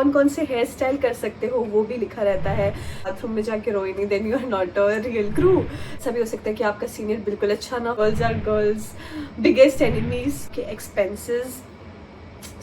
कौन कौन से हेयर स्टाइल कर सकते हो वो भी लिखा रहता है। बाथरूम में जाके रोई नहीं, then you are not a real crew. सभी हो सकता है कि आपका सीनियर बिल्कुल अच्छा ना। Girls are girls, biggest enemies के एक्सपेंसेस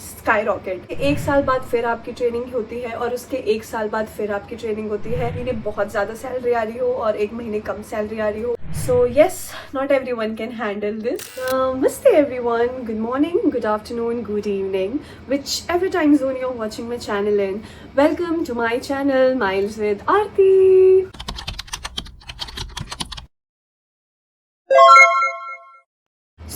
स्काई रॉकेट। एक साल बाद फिर आपकी ट्रेनिंग होती है और उसके एक साल बाद फिर आपकी ट्रेनिंग होती है। इन्हें बहुत ज़्यादा सैलरी आ रही हो और एक महीने कम सैलरी आ रही हो। So yes, not everyone can handle this. Namaste everyone, good morning, good afternoon, good evening, whichever time zone you're watching my channel in. Welcome to my channel, Miles with Aarti.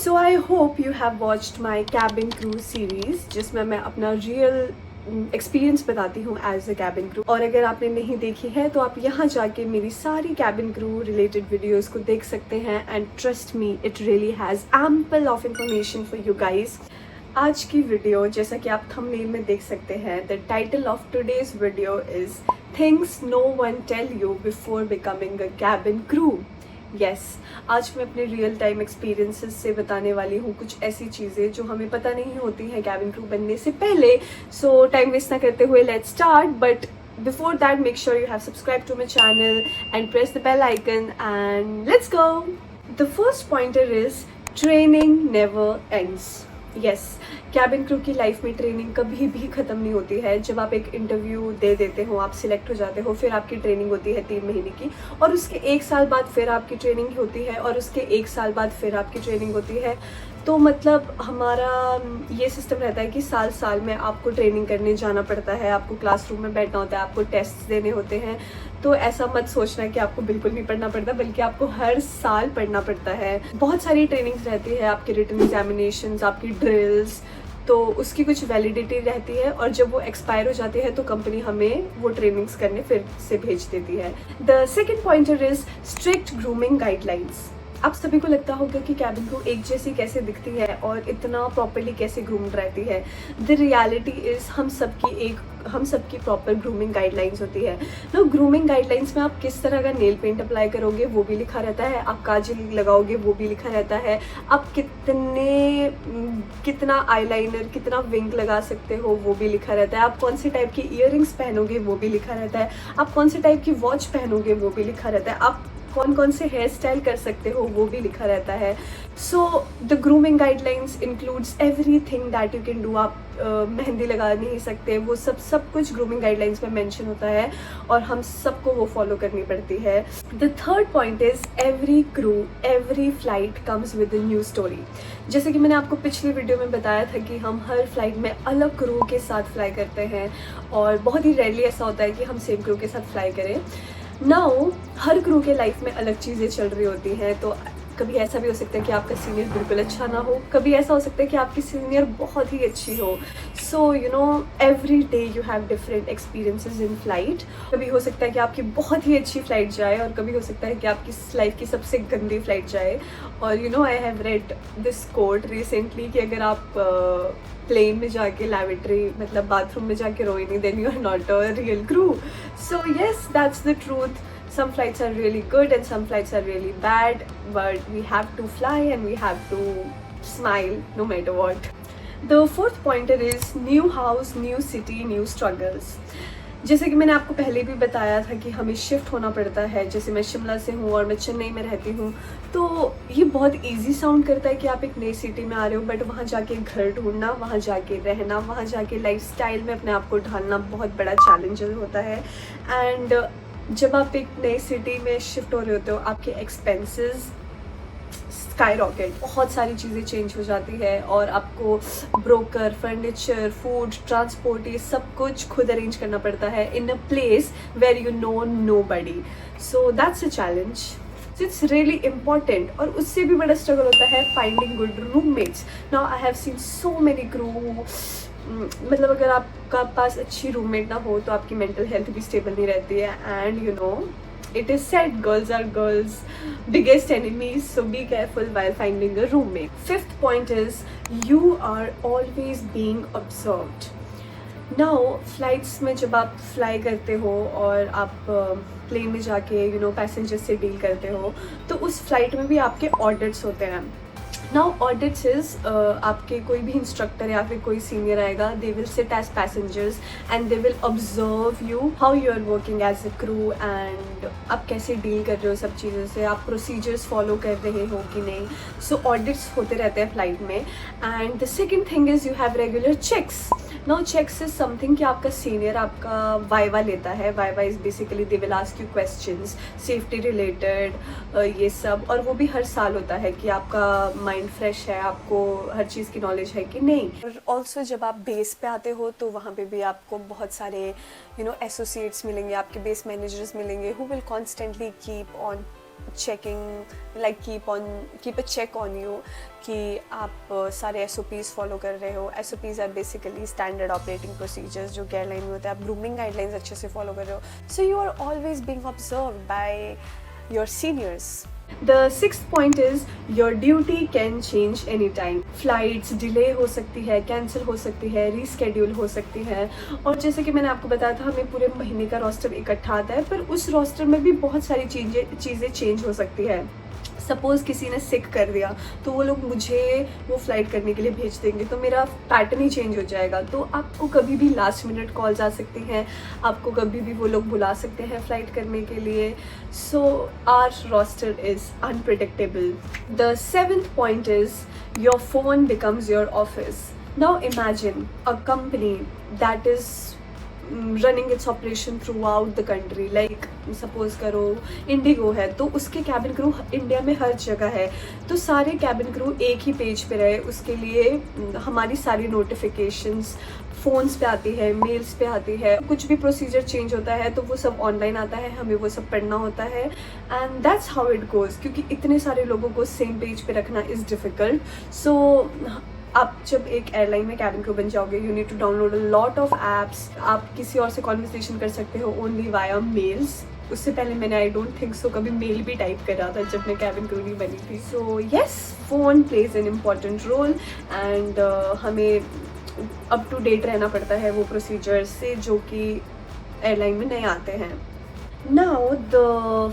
So I hope you have watched my cabin crew series, जिसमें मैं अपना real experience बताती हूँ as a cabin crew. और अगर आपने नहीं देखी है तो आप यहाँ जाके मेरी सारी कैबिन क्रू रिलेटेड वीडियोस को देख सकते हैं। And trust me, it really has ample of information for you guys. आज की वीडियो, जैसा कि आप थंबनेल में देख सकते हैं, the title of today's video is things no one tell you before becoming a cabin crew. Yes, आज मैं अपने रियल टाइम एक्सपीरियंसेस से बताने वाली हूँ कुछ ऐसी चीज़ें जो हमें पता नहीं होती हैं कैबिन क्रू बनने से पहले। सो टाइम वेस्ट ना करते हुए let's start. But before that, make sure you have subscribed to my channel and press the bell icon, and let's go. The first pointer is training never ends. Yes, cabin crew की life में training कभी भी ख़त्म नहीं होती है। जब आप एक इंटरव्यू दे देते हो, आप सिलेक्ट हो जाते हो, फिर आपकी ट्रेनिंग होती है 3 महीने की, और उसके 1 साल बाद फिर आपकी ट्रेनिंग होती है, और उसके 1 साल बाद फिर आपकी ट्रेनिंग होती है। तो मतलब हमारा ये सिस्टम रहता है कि साल साल में आपको ट्रेनिंग करने जाना पड़ता है, आपको क्लासरूम में बैठना होता है, आपको टेस्ट देने होते हैं। तो ऐसा मत सोचना कि आपको बिल्कुल नहीं पढ़ना पड़ता, बल्कि आपको हर साल पढ़ना पड़ता है। बहुत सारी ट्रेनिंग्स रहती है, आपकी रिटन एग्जामिनेशंस, आपकी ड्रिल्स, तो उसकी कुछ वैलिडिटी रहती है, और जब वो एक्सपायर हो जाती है तो कंपनी हमें वो ट्रेनिंग्स करने फिर से भेज देती है। The second pointer is strict grooming guidelines. आप सभी को लगता होगा कि कैबिन क्रू एक जैसी कैसे दिखती है और इतना प्रॉपरली कैसे ग्रूम्ड रहती है। द रियलिटी इज हम सबकी प्रॉपर ग्रूमिंग गाइडलाइंस होती है। नो, ग्रूमिंग गाइडलाइंस में आप किस तरह का नेल पेंट अप्लाई करोगे वो भी लिखा रहता है, आप काजल लगाओगे वो भी लिखा रहता है, आप कितना आईलाइनर, कितना विंग लगा सकते हो वो भी लिखा रहता है, आप कौन से टाइप की ईयररिंग्स पहनोगे वो भी लिखा रहता है, आप कौन से टाइप की वॉच पहनोगे वो भी लिखा रहता है, आप कौन कौन से हेयर स्टाइल कर सकते हो वो भी लिखा रहता है। So the grooming guidelines includes everything that you can do. आप मेहंदी लगा नहीं सकते, वो सब कुछ ग्रूमिंग गाइडलाइंस में मेंशन होता है, और हम सबको वो फॉलो करनी पड़ती है। The third point is every crew, every flight comes with a new story. जैसे कि मैंने आपको पिछली वीडियो में बताया था कि हम हर फ्लाइट में अलग क्रू के साथ फ्लाई करते हैं, और बहुत ही रेयरली ऐसा होता है कि हम सेम क्रू के साथ फ्लाई करें। नाउ हर क्रू के लाइफ में अलग चीज़ें चल रही होती हैं, तो कभी ऐसा भी हो सकता है कि आपका सीनियर बिल्कुल अच्छा ना हो, कभी ऐसा हो सकता है कि आपकी सीनियर बहुत ही अच्छी हो। So you know, every day you have different experiences in flight. कभी हो सकता है कि आपकी बहुत ही अच्छी फ्लाइट जाए, और कभी हो सकता है कि आपकी लाइफ की सबसे गंदी फ्लाइट जाए। और you know, I have read this quote recently कि अगर आप प्लेन में जाके लैवेटरी, मतलब बाथरूम में जाके रोई नहीं, then you are not a real crew. So yes, that's the truth. Some flights are really good and some flights are really bad, but we have to fly and we have to smile no matter what. The fourth pointer is new house, new city, new struggles. जैसे कि मैंने आपको पहले भी बताया था कि हमें शिफ्ट होना पड़ता है। जैसे मैं शिमला से हूँ और मैं चेन्नई में रहती हूँ, तो ये बहुत इजी साउंड करता है कि आप एक नई सिटी में आ रहे हो, बट वहाँ जाके घर ढूंढना, वहाँ जाके रहना, वहाँ जाके लाइफस्टाइल में अपने आप को ढालना बहुत बड़ा चैलेंज होता है। एंड जब आप एक नई सिटी में शिफ्ट हो रहे होते हो, आपके एक्सपेंसेस स्काई रॉकेट, बहुत सारी चीज़ें चेंज हो जाती है, और आपको ब्रोकर, फर्नीचर, फूड, ट्रांसपोर्ट, ये सब कुछ खुद अरेंज करना पड़ता है in a place where you know nobody. So that's a challenge, it's really important. और उससे भी बड़ा स्ट्रगल होता है finding good roommates. Now I have seen so many crew, मतलब अगर आपका पास अच्छी रूममेट ना हो तो आपकी मेंटल हेल्थ भी स्टेबल नहीं रहती है। And you know, it is said girls are girls' biggest enemies, so be careful while finding a roommate. Fifth point is you are always being observed. Now flights में जब आप fly करते हो और आप प्लेन में जाके पैसेंजर से डील करते हो, तो उस फ्लाइट में भी आपके ऑडिट्स होते हैं। नाउ ऑडिट्स इज आपके कोई भी इंस्ट्रक्टर या फिर कोई सीनियर आएगा, they will sit as passengers and they will observe you how you are working as a crew and आप कैसे डील कर रहे हो सब चीज़ों से, आप प्रोसीजर्स फॉलो कर रहे हो कि नहीं. सो ऑडिट्स होते रहते हैं फ्लाइट में. And the second thing is you have regular checks. Now checks is something कि आपका सीनियर आपका वाइवा लेता है. Viva is basically they will ask you questions safety related, ये सब, और वो भी हर साल होता है कि आपका माइंड फ्रेश है, आपको हर चीज़ की नॉलेज है कि नहीं. और ऑल्सो जब आप बेस पे आते हो तो वहाँ पे भी आपको बहुत सारे एसोसिएट्स मिलेंगे, आपके बेस मैनेजर्स मिलेंगे who will constantly keep on checking, like keep a check on you कि आप सारे SOPs फॉलो कर रहे हो. SOPs are basically standard operating procedures जो कि एयरलाइन में होता है. आप ग्रूमिंग गाइडलाइंस अच्छे से फॉलो कर रहे हो. So you are always being observed by your seniors. The sixth point is your duty can change anytime. Flights delay हो सकती है, cancel हो सकती है, reschedule हो सकती है. और जैसे कि मैंने आपको बताया था हमें पूरे महीने का रोस्टर इकट्ठा आता है, पर उस रोस्टर में भी बहुत सारी चीज़ें चेंज हो सकती है. सपोज़ किसी ने सिक कर दिया तो वो लोग मुझे वो फ्लाइट करने के लिए भेज देंगे, तो मेरा पैटर्न ही चेंज हो जाएगा. तो आपको कभी भी लास्ट मिनट कॉल्स आ सकती हैं, आपको कभी भी वो लोग बुला सकते हैं फ्लाइट करने के लिए. So our roster is unpredictable. The seventh point is your phone becomes your office. Now imagine a company that is running its operation throughout the country. Like suppose करो इंडिगो है तो उसके कैबिन क्रू इंडिया में हर जगह है, तो सारे cabin crew एक ही पेज पे रहे उसके लिए हमारी सारी नोटिफिकेशंस फ़ोन्स पे आती है, मेल्स पे आती है. कुछ भी प्रोसीजर चेंज होता है तो वो सब ऑनलाइन आता है, हमें वो सब पढ़ना होता है. And that's how it goes, क्योंकि इतने सारे लोगों को सेम पेज पे रखना इज़ डिफ़िकल्ट. सो आप जब एक एयरलाइन में कैबिन क्रू बन जाओगे you need to download a lot of apps. आप किसी और से कॉन्वर्सेशन कर सकते हो ओनली वाया मेल्स. उससे पहले मैंने आई डोंट थिंक सो कभी मेल भी टाइप करा था जब मैं कैबिन क्रू नहीं बनी थी. So yes, phone plays an important role and हमें अप टू डेट रहना पड़ता है वो प्रोसीजर से जो कि एयरलाइन में नहीं आते हैं. Now the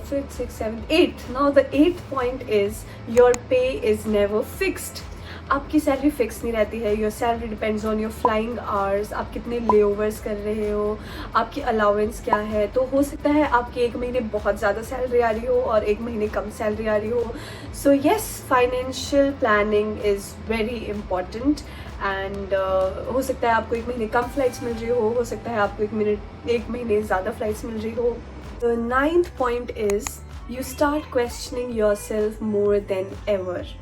fifth, sixth, seventh, eighth. Now the eighth point is your pay is never fixed. आपकी सैलरी फिक्स नहीं रहती है. Your salary depends on your flying hours, आप कितने लेओवर्स कर रहे हो, आपकी अलाउंस क्या है. तो हो सकता है आपकी एक महीने बहुत ज़्यादा सैलरी आ रही हो और एक महीने कम सैलरी आ रही हो. So yes, financial planning is very important. And हो सकता है आपको एक महीने कम फ्लाइट्स मिल रही हो सकता है आपको एक महीने ज़्यादा फ्लाइट्स मिल रही हो. The ninth point is you start questioning your self more than ever.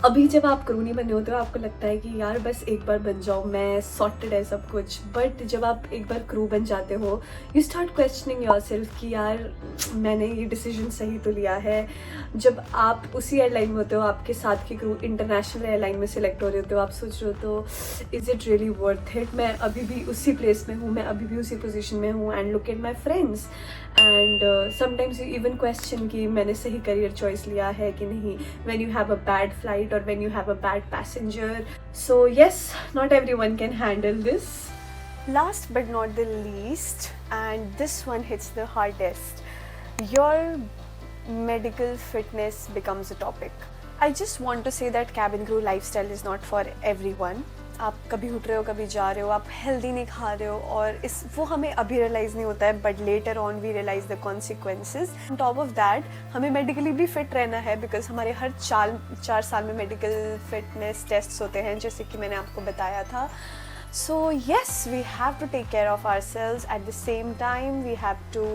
अभी जब आप क्रू नहीं बने होते हो आपको लगता है कि यार बस एक बार बन जाओ, मैं सॉर्टेड है सब कुछ. बट जब आप एक बार क्रू बन जाते हो you start questioning your self कि यार मैंने ये डिसीजन सही तो लिया है. जब आप उसी एयरलाइन में होते हो, आपके साथ की क्रू इंटरनेशनल एयरलाइन में सिलेक्ट हो रहे होते हो, आप सोच रहे हो तो is it really worth it. मैं अभी भी उसी प्लेस में हूँ, मैं अभी भी उसी पोजीशन में हूँ. And look at my friends. And sometimes you even question कि मैंने सही करियर चॉइस लिया है कि नहीं, when you have a bad flight or when you have a bad passenger. So yes, not everyone can handle this. Last but not the least, and this one hits the hardest, your medical fitness becomes a topic. I just want to say that cabin crew lifestyle is not for everyone. आप कभी उठ रहे हो, कभी जा रहे हो, आप हेल्दी नहीं खा रहे हो और वो हमें अभी रियलाइज़ नहीं होता है, but later on we realise the consequences. On top of that हमें मेडिकली भी फिट रहना है बिकॉज हमारे हर 4 साल में मेडिकल फिटनेस टेस्ट्स होते हैं जैसे कि मैंने आपको बताया था. So yes, we have to take care of ourselves. At the same time, we have to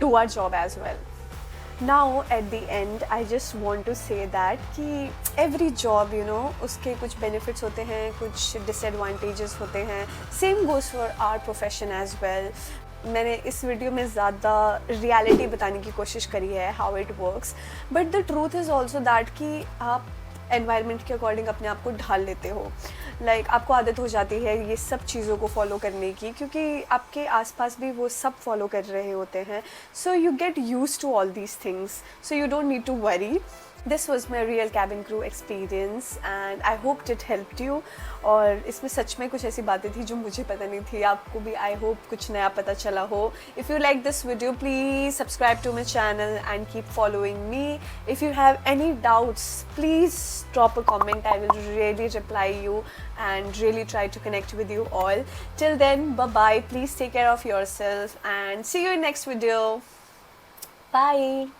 do our job as well. Now at the end I just want to say that कि every job उसके कुछ benefits होते हैं, कुछ disadvantages होते हैं. Same goes for our profession as well. मैंने इस वीडियो में ज़्यादा रियलिटी बताने की कोशिश करी है how it works, but the truth is also that कि आप एनवायरनमेंट के अकॉर्डिंग अपने आप को ढाल लेते हो. लाइक आपको आदत हो जाती है ये सब चीज़ों को फॉलो करने की क्योंकि आपके आसपास भी वो सब फॉलो कर रहे होते हैं. So you get used to all these things, so you don't need to worry. This was my real cabin crew experience and I hope it helped you. और इसमें सच में कुछ ऐसी बातें थी जो मुझे पता नहीं थी, आपको भी आई होप कुछ नया पता चला हो। If you like this video please subscribe to my channel and keep following me. If you have any doubts please drop a comment. I will really reply you and really try to connect with you all. Till then, bye bye. Please take care of yourself and see you in next video. Bye.